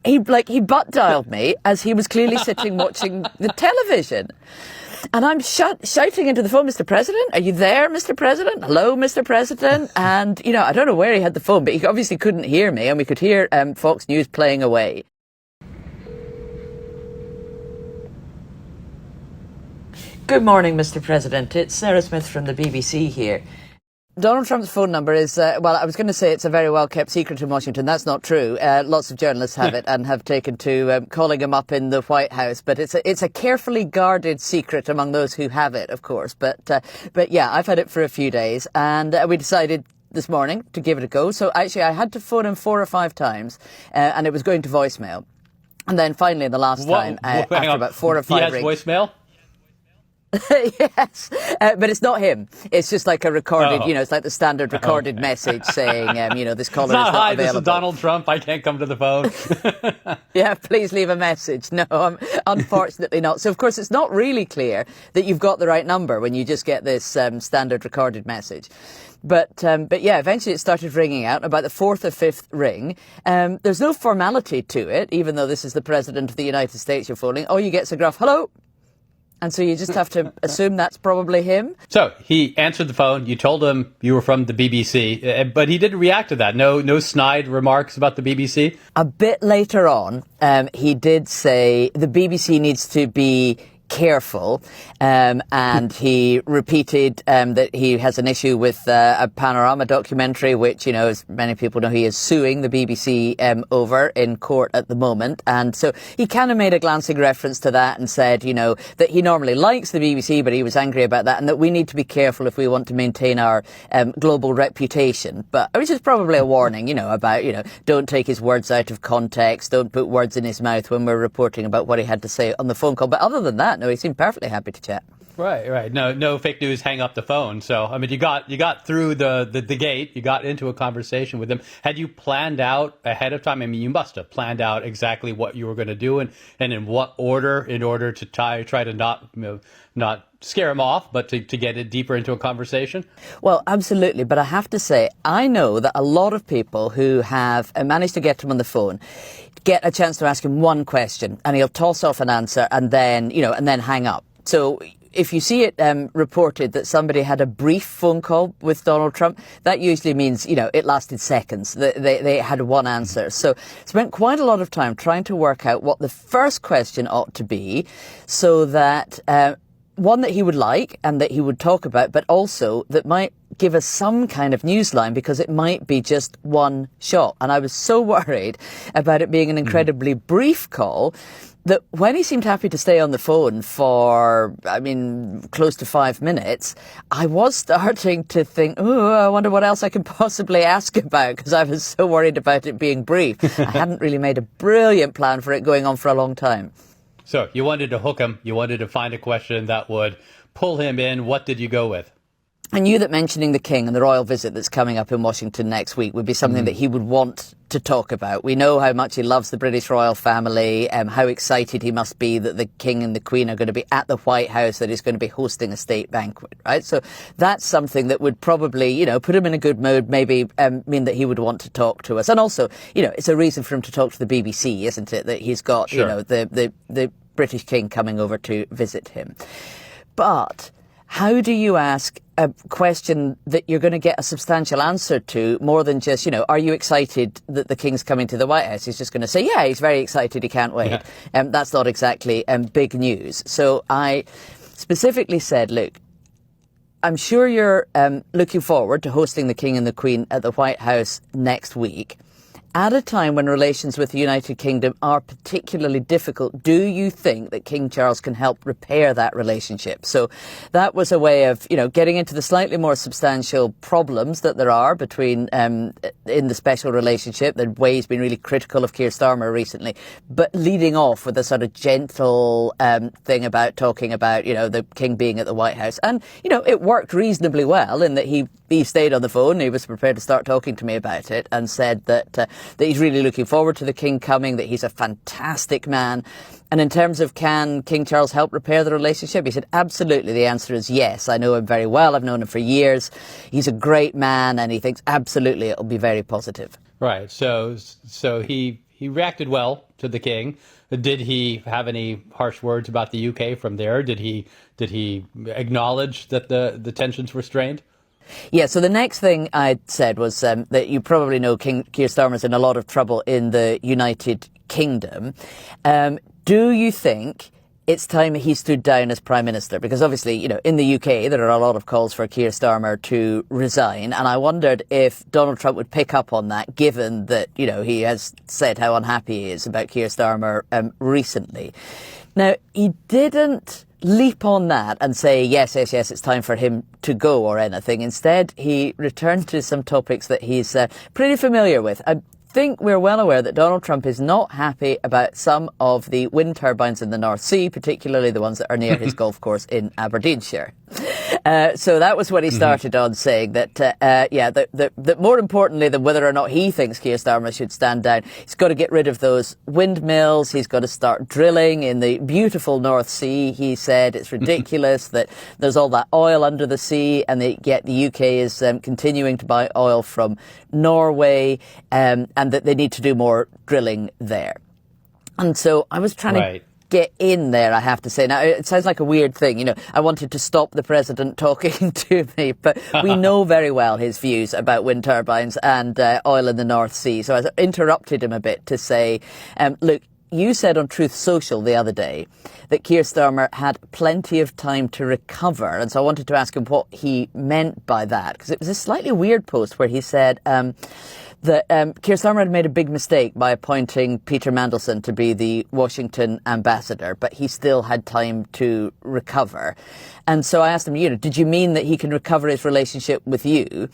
he butt dialed me as he was clearly sitting watching the television. And I'm shouting into the phone, Mr. President, are you there, Mr. President? Hello, Mr. President? And, I don't know where he had the phone, but he obviously couldn't hear me, and we could hear Fox News playing away. Good morning, Mr. President. It's Sarah Smith from the BBC here. Donald Trump's phone number is, I was going to say it's a very well-kept secret in Washington. That's not true. Lots of journalists have it and have taken to calling him up in the White House. But it's a carefully guarded secret among those who have it, of course. But yeah, I've had it for a few days. And we decided this morning to give it a go. So actually, I had to phone him 4 or 5 times, and it was going to voicemail. And then finally, the last time, after about 4 or 5 rings... He has voicemail? Yes, but it's not him. It's just like a recorded, it's like the standard recorded message saying, this caller is not available. This is Donald Trump. I can't come to the phone. Yeah, please leave a message. No, unfortunately not. So, of course, it's not really clear that you've got the right number when you just get this standard recorded message. But yeah, eventually it started ringing out. About the 4th or 5th ring. There's no formality to it, even though this is the President of the United States you're phoning. All you get is a gruff, hello. And so you just have to assume that's probably him. So he answered the phone. You told him you were from the BBC, but he didn't react to that. No snide remarks about the BBC? A bit later on, he did say the BBC needs to be careful, and he repeated that he has an issue with a Panorama documentary, which, as many people know, he is suing the BBC over in court at the moment. And so he kind of made a glancing reference to that and said, that he normally likes the BBC, but he was angry about that, and that we need to be careful if we want to maintain our global reputation. But which is probably a warning, about, don't take his words out of context, don't put words in his mouth when we're reporting about what he had to say on the phone call. But other than that, no, he seemed perfectly happy to chat. Right. No fake news, hang up the phone. So, I mean, you got through the gate, you got into a conversation with him. Had you planned out ahead of time? I mean, you must have planned out exactly what you were going to do and in what order in order to try to not scare him off, but to get it deeper into a conversation? Well, absolutely. But I have to say, I know that a lot of people who have managed to get him on the phone get a chance to ask him one question and he'll toss off an answer and then hang up. So if you see it reported that somebody had a brief phone call with Donald Trump, that usually means, it lasted seconds. They had one answer. So spent quite a lot of time trying to work out what the first question ought to be so that one that he would like and that he would talk about, but also that might give us some kind of newsline because it might be just one shot. And I was so worried about it being an incredibly brief call that when he seemed happy to stay on the phone for, close to 5 minutes, I was starting to think, I wonder what else I can possibly ask about, because I was so worried about it being brief. I hadn't really made a brilliant plan for it going on for a long time. So you wanted to hook him. You wanted to find a question that would pull him in. What did you go with? I knew that mentioning the King and the royal visit that's coming up in Washington next week would be something that he would want to talk about. We know how much he loves the British royal family, how excited he must be that the King and the Queen are going to be at the White House, that he's going to be hosting a state banquet, right? So that's something that would probably, put him in a good mood, maybe mean that he would want to talk to us. And also, it's a reason for him to talk to the BBC, isn't it? That he's got, the British King coming over to visit him. But how do you ask a question that you're going to get a substantial answer to more than just, are you excited that the King's coming to the White House? He's just going to say, yeah, he's very excited, he can't wait. Yeah. That's not exactly big news. So I specifically said, look, I'm sure you're looking forward to hosting the King and the Queen at the White House next week. At a time when relations with the United Kingdom are particularly difficult, do you think that King Charles can help repair that relationship? So that was a way of, getting into the slightly more substantial problems that there are between, in the special relationship. The way's been really critical of Keir Starmer recently, but leading off with a sort of gentle thing about talking about, the King being at the White House. And, it worked reasonably well in that he stayed on the phone. He was prepared to start talking to me about it and said that he's really looking forward to the King coming, that he's a fantastic man. And in terms of can King Charles help repair the relationship, he said, absolutely. The answer is yes. I know him very well. I've known him for years. He's a great man, and he thinks absolutely it'll be very positive. Right. So he he reacted well to the king. Did he have any harsh words about the UK from there? Did he acknowledge that the tensions were strained? Yeah, so the next thing I said was that you probably know Keir Starmer's in a lot of trouble in the United Kingdom. Do you think it's time he stood down as Prime Minister? Because obviously, you know, in the UK, there are a lot of calls for Keir Starmer to resign. And I wondered if Donald Trump would pick up on that, given that, you know, he has said how unhappy he is about Keir Starmer recently. Now, he didn't leap on that and say, yes, it's time for him to go or anything. Instead, he returned to some topics that he's pretty familiar with. I think we're well aware that Donald Trump is not happy about some of the wind turbines in the North Sea, particularly the ones that are near his golf course in Aberdeenshire. So that was what he started on, saying that, that more importantly than whether or not he thinks Keir Starmer should stand down, he's got to get rid of those windmills. He's got to start drilling in the beautiful North Sea. He said it's ridiculous that there's all that oil under the sea, and yet the UK is continuing to buy oil from Norway, and that they need to do more drilling there. And so I was trying to get in there, I have to say. Now, it sounds like a weird thing. You know, I wanted to stop the president talking to me, but we know very well his views about wind turbines and oil in the North Sea. So I interrupted him a bit to say, look, you said on Truth Social the other day that Keir Starmer had plenty of time to recover. And so I wanted to ask him what he meant by that, because it was a slightly weird post where he said that Keir Starmer had made a big mistake by appointing Peter Mandelson to be the Washington ambassador, but he still had time to recover. And so I asked him, you know, did you mean that he can recover his relationship with you?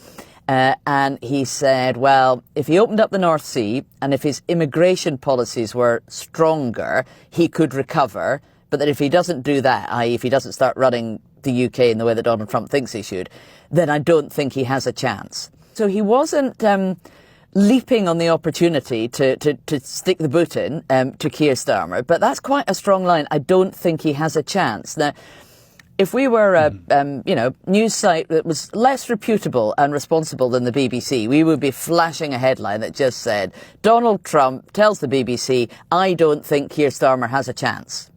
And he said, well, if he opened up the North Sea and if his immigration policies were stronger, he could recover. But that if he doesn't do that, i.e. if he doesn't start running the UK in the way that Donald Trump thinks he should, then I don't think he has a chance. So he wasn't leaping on the opportunity to stick the boot in to Keir Starmer. But that's quite a strong line. I don't think he has a chance. Now, if we were a news site that was less reputable and responsible than the BBC, we would be flashing a headline that just said, Donald Trump tells the BBC, I don't think Keir Starmer has a chance.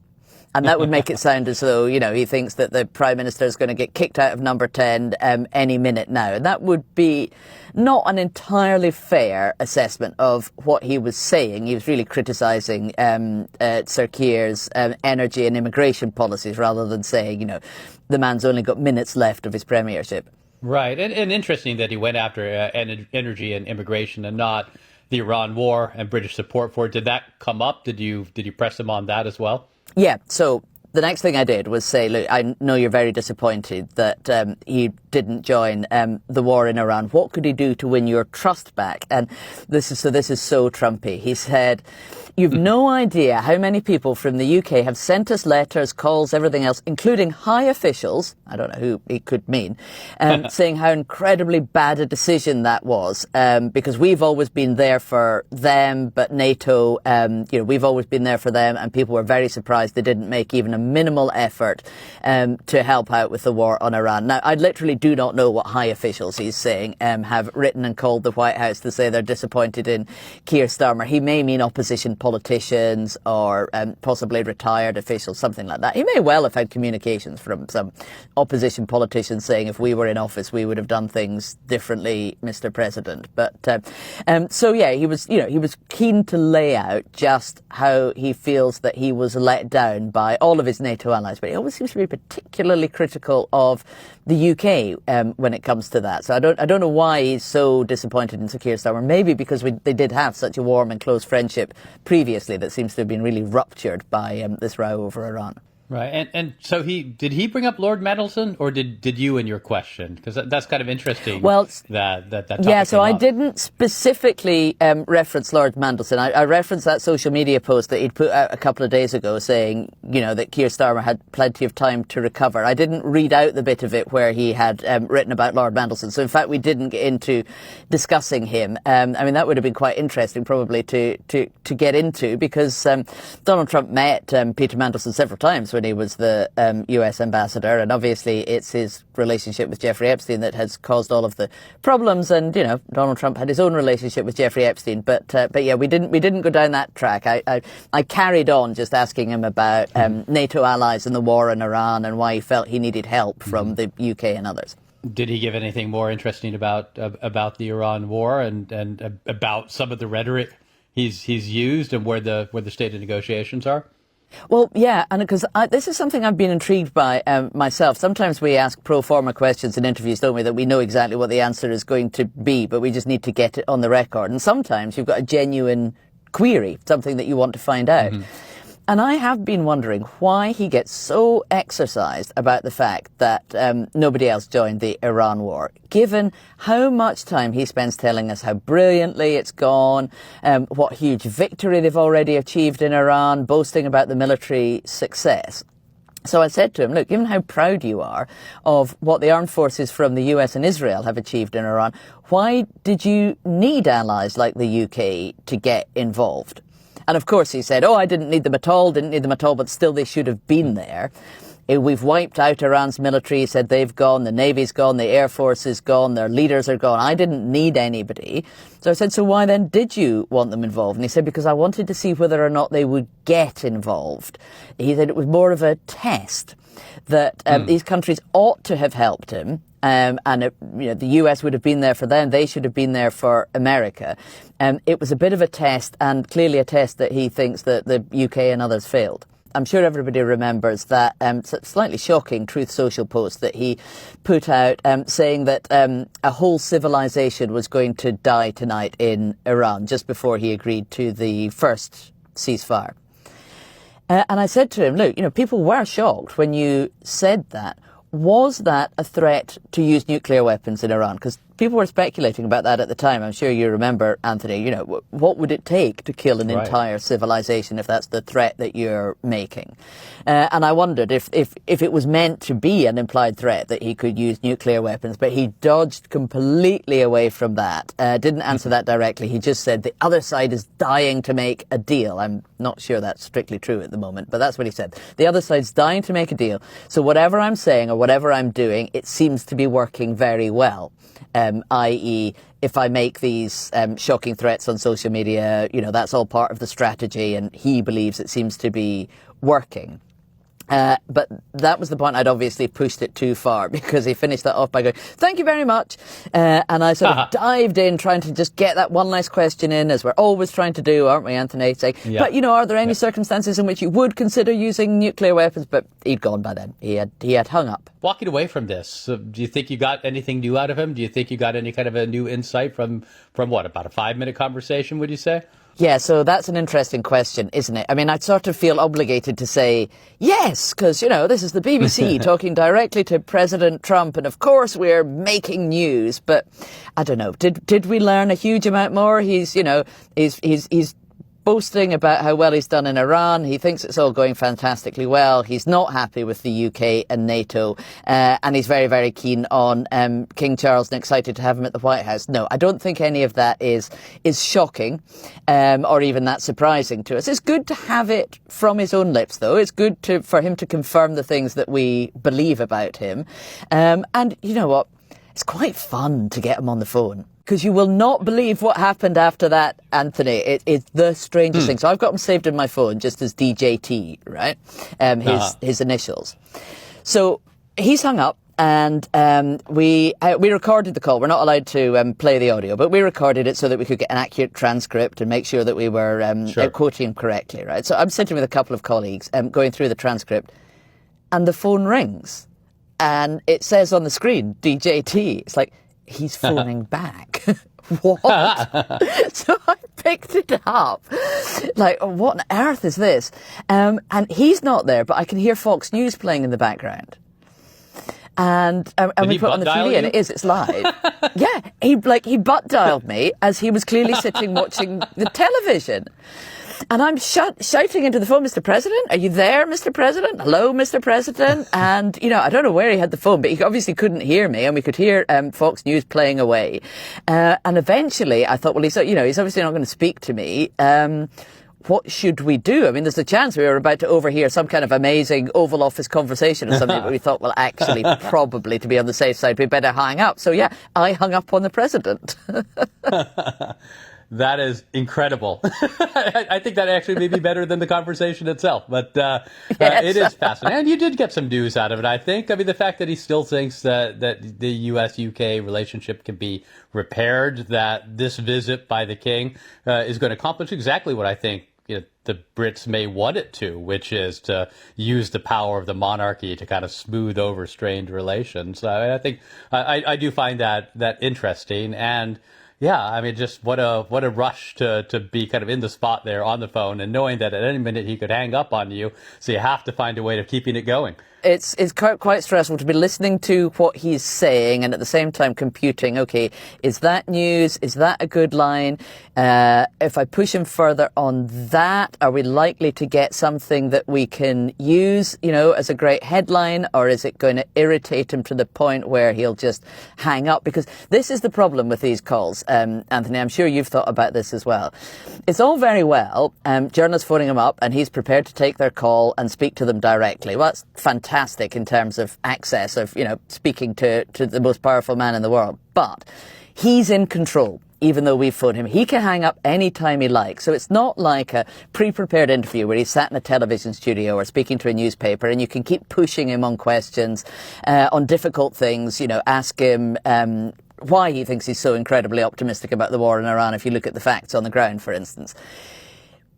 And that would make it sound as though, you know, he thinks that the Prime Minister is going to get kicked out of number 10 any minute now. And that would be not an entirely fair assessment of what he was saying. He was really criticising Sir Keir's energy and immigration policies rather than saying, you know, the man's only got minutes left of his premiership. Right. And interesting that he went after energy and immigration and not the Iran war and British support for it. Did that come up? Did you press him on that as well? Yeah, so the next thing I did was say, look, I know you're very disappointed that he didn't join the war in Iran. What could he do to win your trust back? And this is so Trumpy. He said, you've no idea how many people from the UK have sent us letters, calls, everything else, including high officials, I don't know who he could mean, saying how incredibly bad a decision that was, because we've always been there for them, but NATO, we've always been there for them, and people were very surprised they didn't make even a minimal effort to help out with the war on Iran. Now, I literally do not know what high officials he's saying have written and called the White House to say they're disappointed in Keir Starmer. He may mean opposition politicians or possibly retired officials, something like that. He may well have had communications from some opposition politicians saying if we were in office we would have done things differently, Mr. President. But he was keen to lay out just how he feels that he was let down by all of his NATO allies, but he always seems to be particularly critical of the UK when it comes to that. So I don't know why he's so disappointed in Sir Keir Starmer. Maybe because they did have such a warm and close friendship previously that seems to have been really ruptured by this row over Iran. Right, and so did he bring up Lord Mandelson, or did you in your question? Because that's kind of interesting. Well, that yeah. So I up. didn't specifically reference Lord Mandelson. I referenced that social media post that he'd put out a couple of days ago, saying that Keir Starmer had plenty of time to recover. I didn't read out the bit of it where he had written about Lord Mandelson. So in fact, we didn't get into discussing him. That would have been quite interesting, probably to get into, because Donald Trump met Peter Mandelson several times when he was the US ambassador, and obviously it's his relationship with Jeffrey Epstein that has caused all of the problems. And Donald Trump had his own relationship with Jeffrey Epstein, but yeah, we didn't go down that track. I carried on just asking him about NATO allies and the war in Iran and why he felt he needed help from the UK and others. Did he give anything more interesting about the Iran war and about some of the rhetoric he's used and where the state of negotiations are? Well, yeah, and because this is something I've been intrigued by myself. Sometimes we ask pro forma questions in interviews, don't we, that we know exactly what the answer is going to be, but we just need to get it on the record. And sometimes you've got a genuine query, something that you want to find out. And I have been wondering why he gets so exercised about the fact that nobody else joined the Iran war, given how much time he spends telling us how brilliantly it's gone, what huge victory they've already achieved in Iran, boasting about the military success. So I said to him, look, given how proud you are of what the armed forces from the US and Israel have achieved in Iran, why did you need allies like the UK to get involved? And of course he said, I didn't need them at all, but still they should have been there. We've wiped out Iran's military. He said they've gone, the Navy's gone, the Air Force is gone, their leaders are gone. I didn't need anybody. So I said, so why then did you want them involved? And he said, because I wanted to see whether or not they would get involved. He said it was more of a test that these countries ought to have helped him. The US would have been there for them. They should have been there for America. It was a bit of a test, and clearly a test that he thinks that the UK and others failed. I'm sure everybody remembers that slightly shocking Truth Social post that he put out saying that a whole civilization was going to die tonight in Iran just before he agreed to the first ceasefire. And I said to him, look, people were shocked when you said that. Was that a threat to use nuclear weapons in Iran? Because people were speculating about that at the time. I'm sure you remember, Anthony, what would it take to kill an entire civilization if that's the threat that you're making? And I wondered if it was meant to be an implied threat that he could use nuclear weapons, but he dodged completely away from that. Didn't answer that directly. He just said the other side is dying to make a deal. I'm not sure that's strictly true at the moment, but that's what he said. The other side's dying to make a deal. So whatever I'm saying or whatever I'm doing, it seems to be working very well. I.e., if I make these shocking threats on social media, that's all part of the strategy, and he believes it seems to be working. But that was the point. I'd obviously pushed it too far because he finished that off by going, thank you very much. And I sort of dived in trying to just get that one last question in, as we're always trying to do, aren't we, Anthony? Saying, but, are there any circumstances in which you would consider using nuclear weapons? But he'd gone by then. He had hung up. Walking away from this, do you think you got anything new out of him? Do you think you got any kind of a new insight from what, about a 5-minute conversation, would you say? Yeah, so that's an interesting question, isn't it? I mean, I'd sort of feel obligated to say yes, because, this is the BBC talking directly to President Trump, and of course we're making news, but I don't know. Did we learn a huge amount more? He's boasting about how well he's done in Iran. He thinks it's all going fantastically well. He's not happy with the UK and NATO, and he's very, very keen on King Charles and excited to have him at the White House. No, I don't think any of that is shocking or even that surprising to us. It's good to have it from his own lips, though. It's good for him to confirm the things that we believe about him. And you know what? It's quite fun to get him on the phone. Because you will not believe what happened after that, Anthony. It's the strangest thing. So I've got him saved in my phone just as DJT, right? His initials. So he's hung up, and we recorded the call. We're not allowed to play the audio, but we recorded it so that we could get an accurate transcript and make sure that we were quoting him correctly, right? So I'm sitting with a couple of colleagues going through the transcript, and the phone rings, and it says on the screen, DJT. It's like, he's phoning back. What? So I picked it up. Like, what on earth is this? And he's not there, but I can hear Fox News playing in the background. And we put it on the TV, and it's live. Yeah, he butt dialed me as he was clearly sitting watching the television. And I'm shouting into the phone, Mr. President, are you there, Mr. President? Hello, Mr. President? And, I don't know where he had the phone, but he obviously couldn't hear me, and we could hear Fox News playing away. And eventually I thought, well, he's obviously not going to speak to me. what should we do? I mean, there's a chance we were about to overhear some kind of amazing Oval Office conversation or something, but we thought, well, actually, probably to be on the safe side, we better hang up. So, yeah, I hung up on the president. That is incredible. I think that actually may be better than the conversation itself. But yes. It is fascinating. And you did get some news out of it, I think. I mean, the fact that he still thinks that the U.S.-UK relationship can be repaired, that this visit by the king is going to accomplish exactly what I think the Brits may want it to, which is to use the power of the monarchy to kind of smooth over strained relations. I think I do find that interesting. And yeah, I mean, just what a rush to be kind of in the spot there on the phone and knowing that at any minute he could hang up on you. So you have to find a way of keeping it going. It's quite stressful to be listening to what he's saying and at the same time computing, okay, is that news? Is that a good line? If I push him further on that, are we likely to get something that we can use, as a great headline, or is it going to irritate him to the point where he'll just hang up? Because this is the problem with these calls, Anthony. I'm sure you've thought about this as well. It's all very well, journalists phoning him up and he's prepared to take their call and speak to them directly. Well, that's fantastic in terms of access of, speaking to the most powerful man in the world. But he's in control, even though we've phoned him. He can hang up any time he likes. So it's not like a pre-prepared interview where he's sat in a television studio or speaking to a newspaper and you can keep pushing him on questions, on difficult things, ask him why he thinks he's so incredibly optimistic about the war in Iran if you look at the facts on the ground, for instance.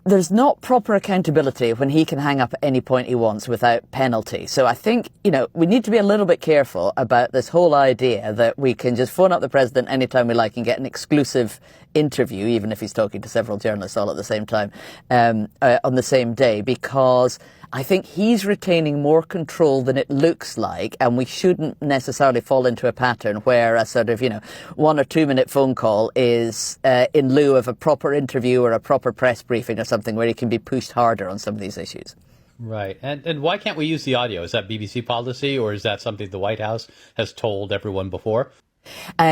There's not proper accountability when he can hang up at any point he wants without penalty. So I think, we need to be a little bit careful about this whole idea that we can just phone up the president anytime we like and get an exclusive interview, even if he's talking to several journalists all at the same time, on the same day, because I think he's retaining more control than it looks like, and we shouldn't necessarily fall into a pattern where a sort of, 1 or 2 minute phone call is in lieu of a proper interview or a proper press briefing or something where he can be pushed harder on some of these issues. Right. And why can't we use the audio? Is that BBC policy, or is that something the White House has told everyone before?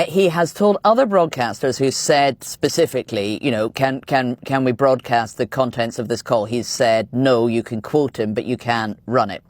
He has told other broadcasters who said specifically, can we broadcast the contents of this call? He's said, no, you can quote him, but you can't run it.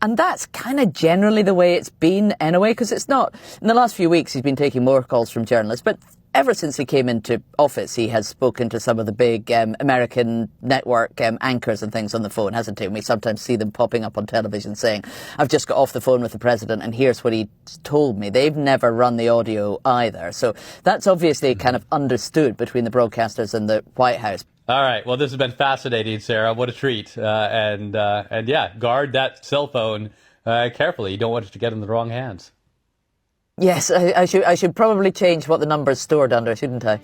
And that's kind of generally the way it's been anyway, because it's not, in the last few weeks, he's been taking more calls from journalists, but ever since he came into office, he has spoken to some of the big American network anchors and things on the phone, hasn't he? And we sometimes see them popping up on television saying, I've just got off the phone with the president and here's what he told me. They've never run the audio either. So that's obviously kind of understood between the broadcasters and the White House. All right. Well, this has been fascinating, Sarah. What a treat. And yeah, guard that cell phone carefully. You don't want it to get in the wrong hands. Yes, I should probably change what the number's stored under, shouldn't I?